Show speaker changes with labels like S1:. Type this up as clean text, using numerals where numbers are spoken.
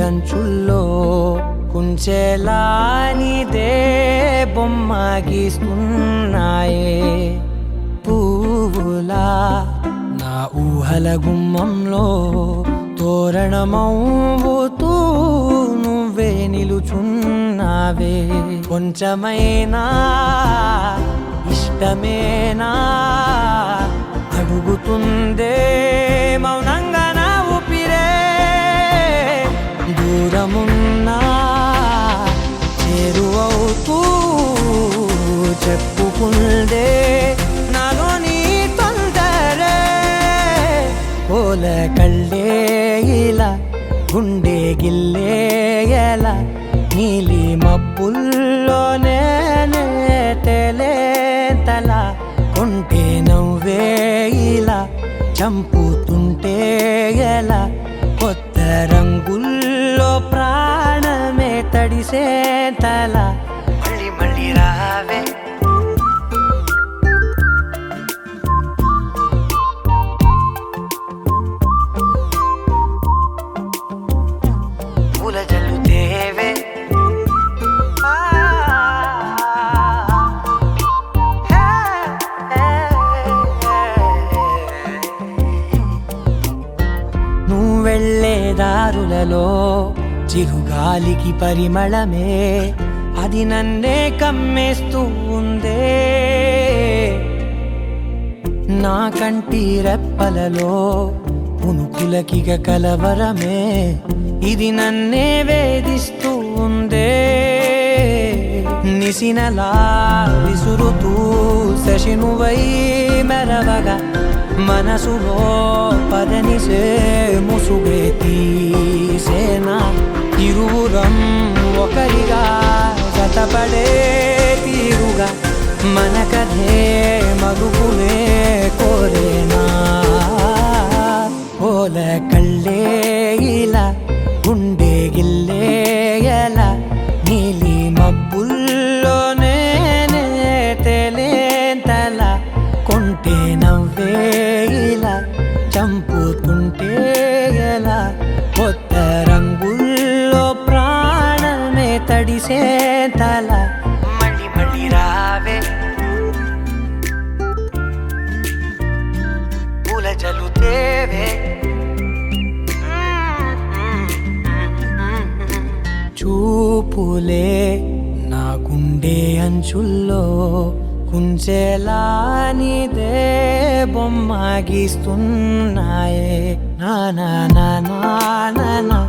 S1: అంచుల్లో కుంచెలా నీదే బొమ్మ గీస్తున్నాయే పువ్వులా నా ఊహల గుమ్మంలో తోరణమవుతూ నువ్వే నిలుచున్నావే కొంచెమైనా ఇష్టమేనా అడుగుతుందే మౌనంగా నా ఊపిరే దూరమున్నా చేరువవుతూ చెప్పుకుందే నాలోని తొందరే పోల కళ్ళే ఇలా గుండె గిల్లే ఎలా నీలి మబ్బుల్లోనే తల కొంటే నవ్వే ఇలా చంపుతుంటే ఎలా కొత్త రంగుల్లో ప్రాణమే తడిసే తల మళ్ళీ మళ్ళీ రావే పూల జల్లుతేవే వెళ్ళే దారులలో చిరుగాలికి పరిమళమే అది నన్నే కమ్మేస్తూ ఉందే నా కంటి రెప్పలలో పునుకులకిగ కలవరమే ఇది నన్నే వేధిస్తూ ఉందే నిసినలా విసురుతూ శశినువై మెరవగా మనసులో పదనిసే ముసుగే తీసేనా ఇరువురం ఒకరిగా జతపడే తీరుగా మన కథే మరుగునే కోరేనా పోల కళ్ళే ఇలా గుండె గిల్లే ఎలా నీలి మబ్బుల్లోనే తేలేంతల కొంటే నవ్వే ఇలా చంపుతుంటే ఎలా కొత్త రంగుల్లో ప్రాణమే తడిసే తల మళ్ళీ మళ్ళీ రావే పూల జల్లుతేవే చూపులే నా గుండె అంచుల్లో కుంచెలా నీదే బొమ్మ గీస్తున్నాయే నా నా నా నా నా